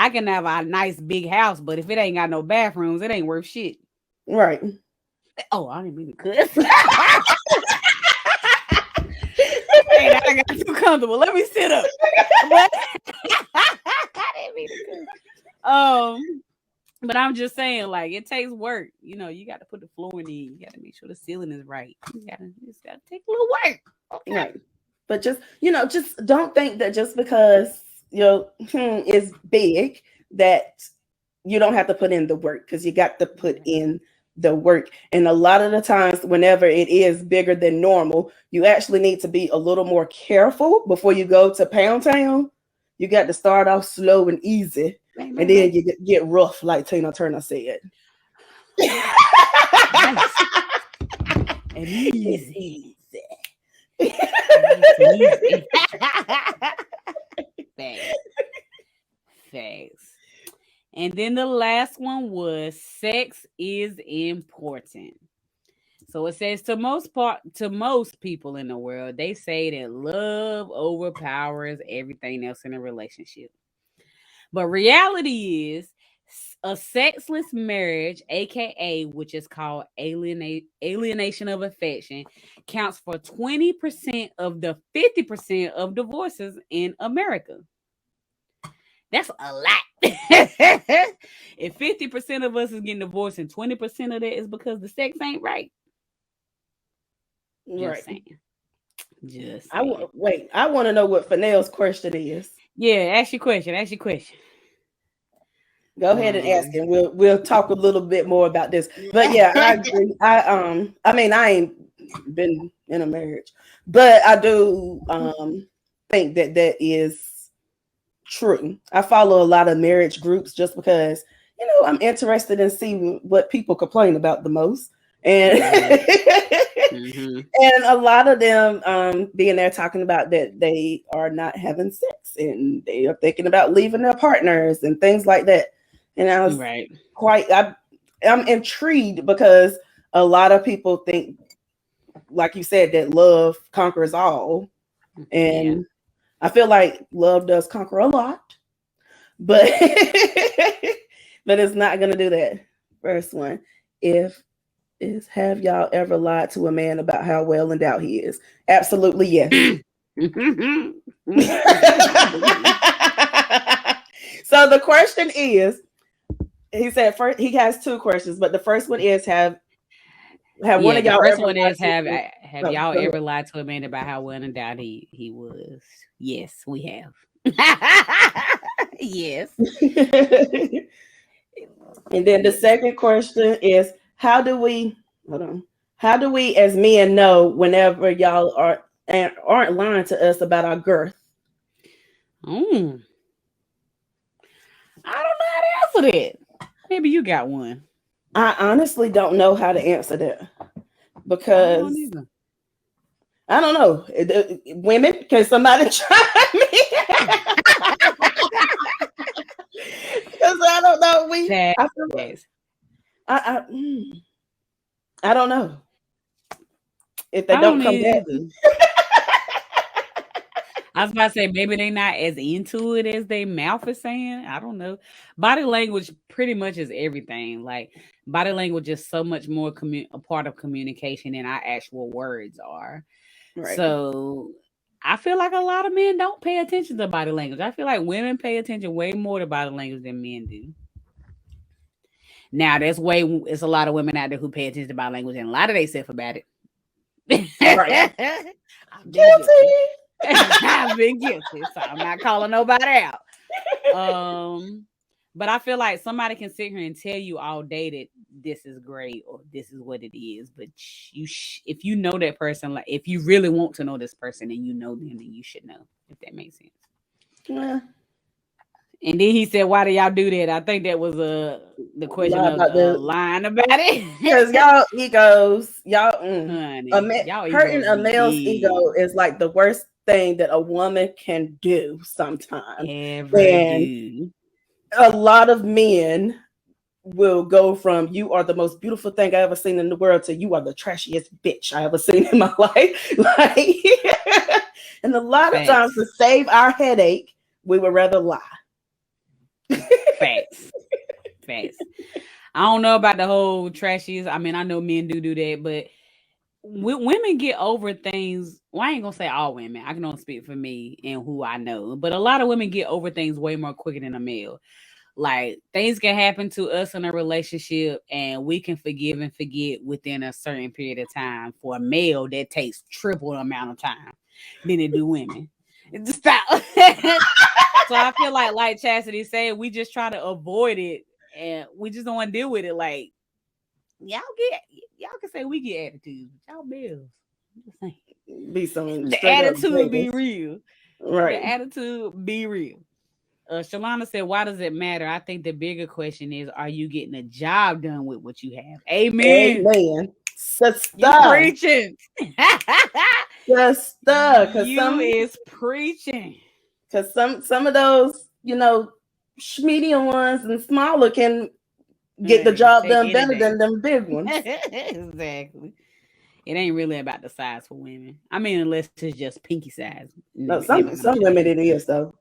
can have a nice big house, but if it ain't got no bathrooms, it ain't worth shit. Right. Oh, I didn't mean to cuss. Hey, I got too comfortable. Let me sit up. I didn't mean to cuss. But I'm just saying, like, it takes work. You know, you got to put the flooring in. You got to make sure the ceiling is right. You just got to take a little work. Okay. Right. But just don't think that just because your is big that you don't have to put in the work, because you got to put in the work. And a lot of the times, whenever it is bigger than normal, you actually need to be a little more careful before you go to Pound Town. You got to start off slow and easy, and then you get rough, like Tina Turner said. And easy. Thanks. And then the last one was, sex is important. So it says, to most people in the world, they say that love overpowers everything else in a relationship. But reality is, a sexless marriage, aka which is called alienation of affection, counts for 20% of the 50% of divorces in America. That's a lot. If 50% of us is getting divorced and 20% of that is because the sex ain't right. Just saying. I want to know what Fennell's question is. Yeah, ask your question. Go ahead and ask it. We'll talk a little bit more about this. But yeah, I agree. I mean, I ain't been in a marriage, but I do think that is true. I follow a lot of marriage groups just because, I'm interested in seeing what people complain about the most. And and a lot of them being there talking about that they are not having sex and they are thinking about leaving their partners and things like that. And I was I'm intrigued, because a lot of people think, like you said, that love conquers all. And I feel like love does conquer a lot, but but it's not going to do that. First one, have y'all ever lied to a man about how well endowed he is? Absolutely, yes. So the question is, he said first, he has two questions, but the first one is, have one of y'all ever Have y'all ever lied to a man about how well endowed he was? Yes, we have. Yes. And then the second question is, how do we as men know whenever y'all aren't lying to us about our girth? I don't know how to answer that. Maybe you got one. I honestly don't know how to answer that because I don't know. Women, can somebody try me? Because I don't know. I don't know if they don't come back. I was about to say maybe they're not as into it as they mouth is saying. I don't know. Body language pretty much is everything. Like body language is so much more a part of communication than our actual words are. Right. So I feel like a lot of men don't pay attention to body language. I feel like women pay attention way more to body language than men do. Now it's a lot of women out there who pay attention to body language and a lot of they self about it. Right. Guilty. I've been guilty, so I'm not calling nobody out. But I feel like somebody can sit here and tell you all day that this is great or this is what it is. But if you know that person, like if you really want to know this person and you know them, then you should know, if that makes sense. Yeah. And then he said, "Why do y'all do that?" I think that was the question of lying about it. Because y'all egos, hurting a male's ego is like the worst thing that a woman can do sometimes. And a lot of men will go from "you are the most beautiful thing I ever seen in the world" to "you are the trashiest bitch I ever seen in my life." And a lot of times to save our headache, we would rather lie. Facts. I don't know about the whole trashiest. I mean, I know men do that, but women get over things. Well, I ain't gonna say all women. I can only speak for me and who I know. But a lot of women get over things way more quicker than a male. Like things can happen to us in a relationship and we can forgive and forget within a certain period of time. For a male, that takes triple the amount of time than it do women. Stop. So I feel like Chastity said, we just try to avoid it and we just don't want to deal with it. Like y'all can say we get attitudes, but y'all bills. Be something. The attitude be real. Right. The attitude be real. Shalana said, "Why does it matter?" I think the bigger question is, are you getting a job done with what you have? Amen. You preaching. Just stuck. You is preaching. Because some of those, medium ones and smaller can get the job done better than them big ones. Exactly. It ain't really about the size for women. I mean, unless it's just pinky size. No, some women it is though.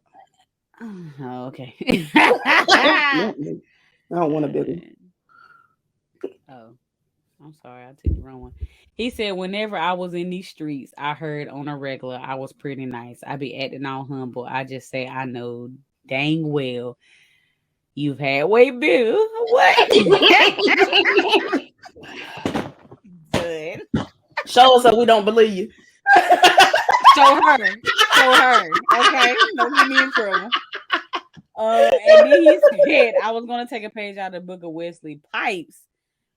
Oh, okay. I don't want a big one. Oh, I'm sorry, I took the wrong one. He said, "Whenever I was in these streets, I heard on a regular I was pretty nice. I be acting all humble. I just say I know dang well you've had way better." What? Good. Show us so we don't believe you. Show her. Okay, don't get me in trouble. And then he said, "I was gonna take a page out of the book of Wesley Pipes,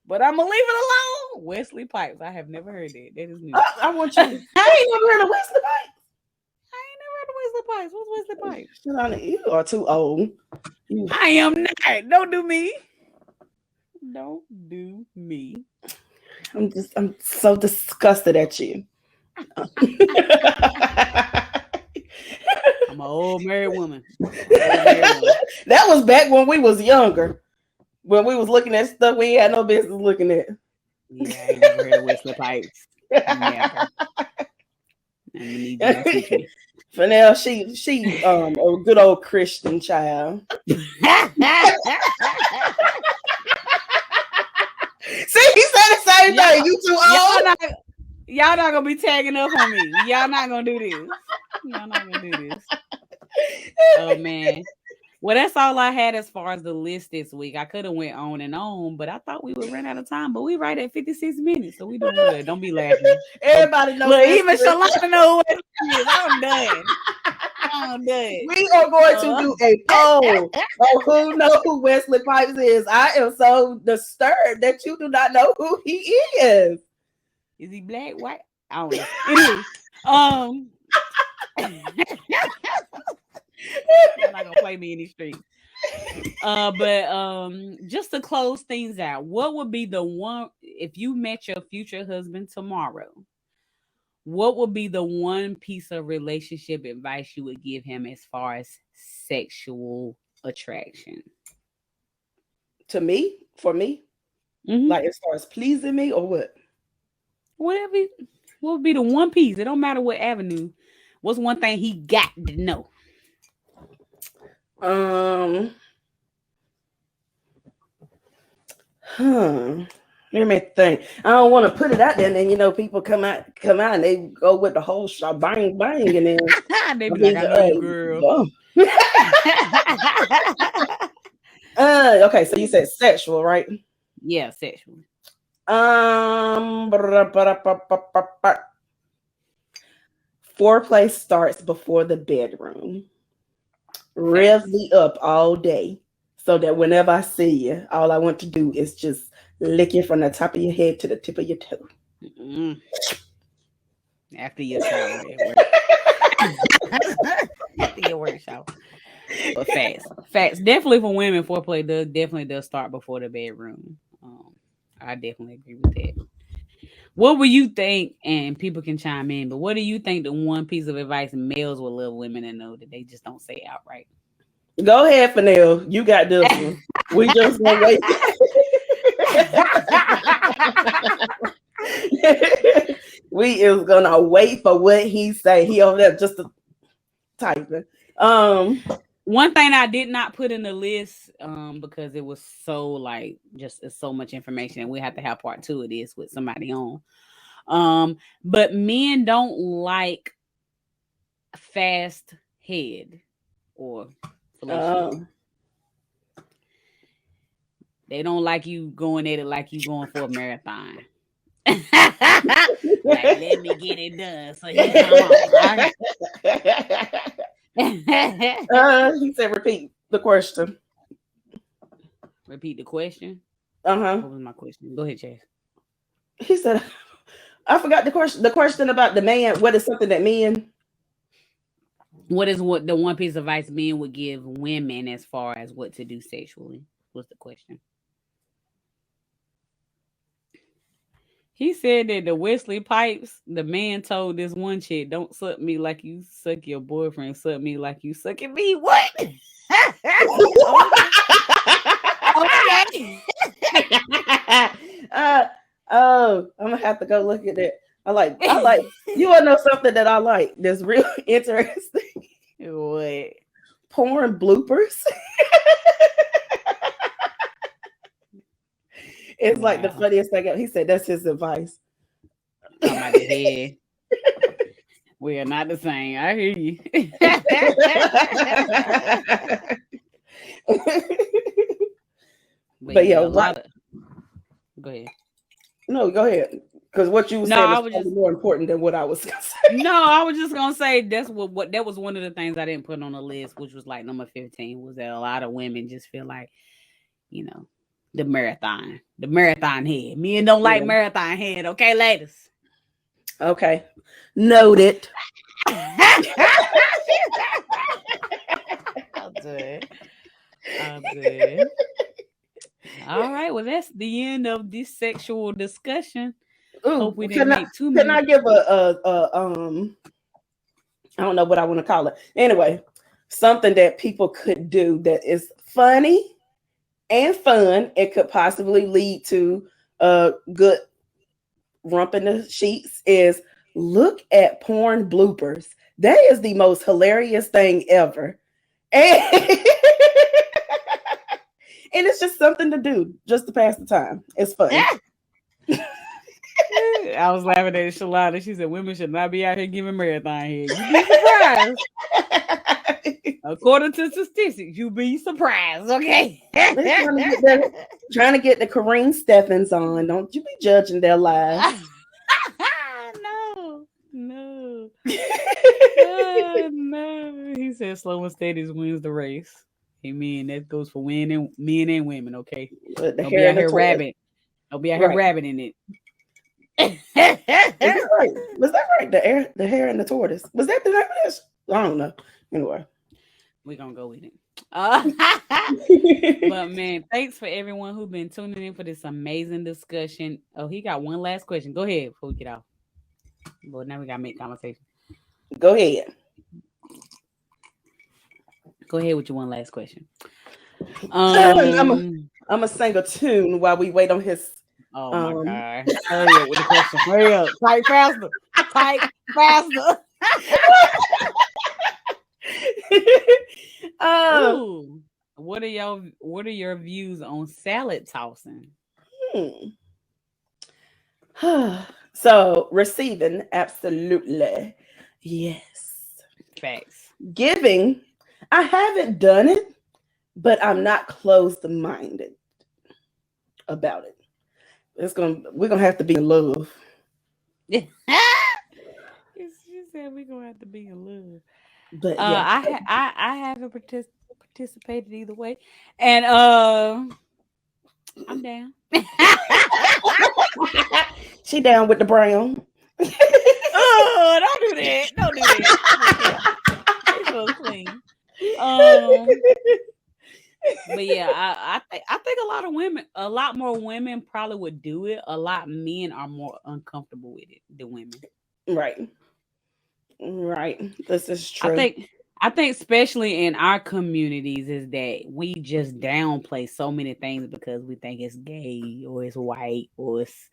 but I'm gonna leave it alone." Wesley Pipes. I have never heard that. That is new. I want you. I ain't never heard of Wesley Pipes. I ain't never heard of Wesley Pipes. What's Wesley Pipes? You are too old. I am not. Don't do me. Don't do me. I'm so disgusted at you. I'm an old married woman. That was back when we was younger. When we was looking at stuff we had no business looking at. Yeah, I ain't never heard of Wesley Pipes. Never. Fennell, she a good old Christian child. See, he said the same thing. You too old. Y'all not gonna be tagging up on me. Y'all not gonna do this. Oh man. Well, that's all I had as far as the list this week. I could have went on and on, but I thought we would run out of time. But we right at 56 minutes, so we doing good. Don't be laughing. Everybody knows. Look, even Shalana know what it is. I'm done. I'm done. We are going to do a poll of who knows who Wesley Pipes is. I am so disturbed that you do not know who he is. Is he black, white? I don't know. Anyway, you're not gonna play me in the street. But just to close things out, what would be the one if you met your future husband tomorrow? What would be the one piece of relationship advice you would give him as far as sexual attraction? To me, for me, like as far as pleasing me or what? Whatever. What would be the one piece? It don't matter what avenue. What's one thing he got to know? Let me think. I don't want to put it out there, and then people come out, and they go with the whole shot, bang, bang, and then they be like, "I know, girl." Okay, so you said sexual, right? Yeah, sexual. Foreplay starts before the bedroom. Rev me up all day so that whenever I see you, all I want to do is just lick you from the top of your head to the tip of your toe. After your shower. After your workshop. But facts. Definitely for women, foreplay does start before the bedroom. I definitely agree with that. What would you think, and people can chime in, but what do you think the one piece of advice males will love women to know that they just don't say outright? Go ahead, Fennell. You got this one. We just gonna wait. We is gonna wait for what he say. He over there just typing. One thing I did not put in the list, because it was so like just it's so much information, and we have to have part 2 of this with somebody on. But men don't like fast head or they don't like you going at it like you going for a marathon. Like, let me get it done. So he said, repeat the question. Repeat the question. What was my question? Go ahead, Chase. He said, I forgot the question. The question about the man. What is something that men? What is the one piece of advice men would give women as far as what to do sexually? What's the question? He said that the Wesley Pipes, the man told this one chick, "Don't suck me like you suck your boyfriend. Suck me like you sucking me." What? Okay. I'm gonna have to go look at it. I like. You wanna know something that I like? That's real interesting. What? Porn bloopers. It's like the funniest thing ever. He said that's his advice. Oh my God. We are not the same. I hear you. But yeah, go ahead. No, go ahead. Because what you said was just more important than what I was gonna say. No, I was just gonna say that's what that was one of the things I didn't put on the list, which was like number 15, was that a lot of women just feel like, the marathon head. Men don't like marathon head, okay, ladies? Okay. Noted. I'm good. All right, well, that's the end of this sexual discussion. Ooh, hope we didn't make too many. Can I give a I don't know what I want to call it. Anyway, something that people could do that is funny and fun. It could possibly lead to a good rump in the sheets is look at porn bloopers. That is the most hilarious thing ever. And it's just something to do just to pass the time. It's fun. I was laughing at Shalana. She said women should not be out here giving marathon head. You'd be surprised. According to statistics, you be surprised, okay? Trying to get the Kareem Stephens on. Don't you be judging their lives. No. No. He said slow and steady wins the race. Amen. That goes for men and women, okay? Don't be out here rabbit. Don't be out here rabbiting it. Is that right? Was that right? The hare and the tortoise. Was that the name of this? I don't know. Anyway. We're gonna go with it. But man, thanks for everyone who's been tuning in for this amazing discussion. Oh, he got one last question. Go ahead before we get off. But now we gotta make conversation. Go ahead. Go ahead with your one last question. I'm gonna sing a tune while we wait on his. Oh my god! Hurry up with the question. Hurry up! Type faster! Type faster! What are your views on salad tossing? So receiving, absolutely, yes. Facts. Giving, I haven't done it, but I'm not closed-minded about it. We're gonna have to be in love. She said we're gonna have to be in love. But yeah, I haven't participated either way, and I'm down. She down with the brown. Oh, don't do that! Don't do that! It's so clean. But yeah, I think a lot more women probably would do it. A lot men are more uncomfortable with it than women. Right. This is true. I think especially in our communities is that we just downplay so many things because we think it's gay or it's white or it's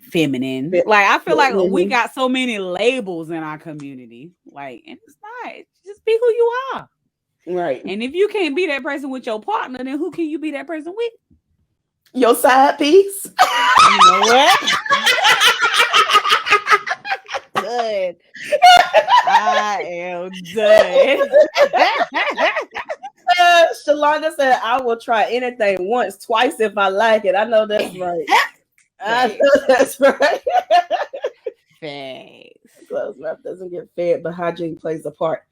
feminine. Like I feel like we got so many labels in our community. Like, and it's not. Just be who you are. Right. And if you can't be that person with your partner, then who can you be that person with? Your side piece. You know what? Good. I am done. Shalonda said, I will try anything once, twice if I like it. I know that's right. I know that's right. Thanks. Closed mouth doesn't get fed, but hygiene plays a part.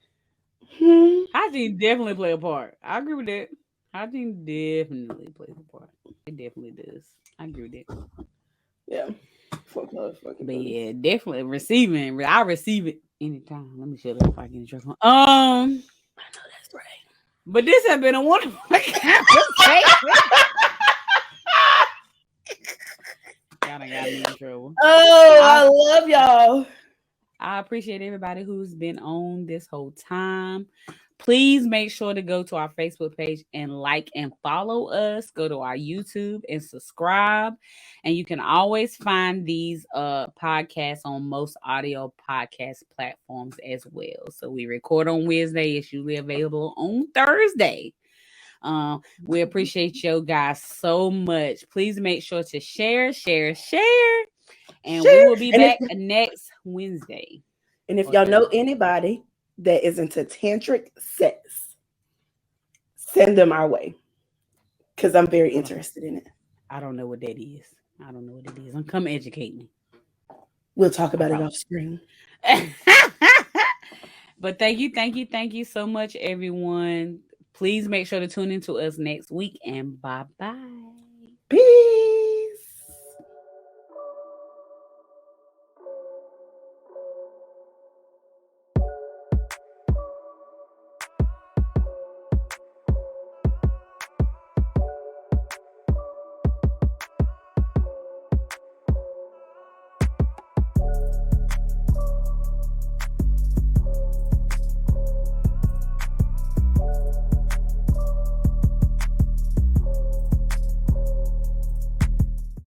Hygiene definitely play a part. I agree with that. Hygiene definitely plays a part. It definitely does. I agree with that. Yeah. But yeah, definitely receiving. I receive it anytime. Let me shut up if I get in trouble. I know that's right. But this has been a wonderful conversation. Y'all done got me in trouble. Oh, I love y'all. I appreciate everybody who's been on this whole time. Please make sure to go to our Facebook page and like and follow us. Go to our YouTube and subscribe. And you can always find these podcasts on most audio podcast platforms as well. So we record on Wednesday. It's usually available on Thursday. We appreciate you guys so much. Please make sure to share. And we will be back next Wednesday. And if y'all know anybody that is into tantric sex, send them our way. Because I'm very interested in it. I don't know what that is. Come educate me. We'll talk about it off screen. But thank you so much, everyone. Please make sure to tune into us next week. And bye-bye. Peace.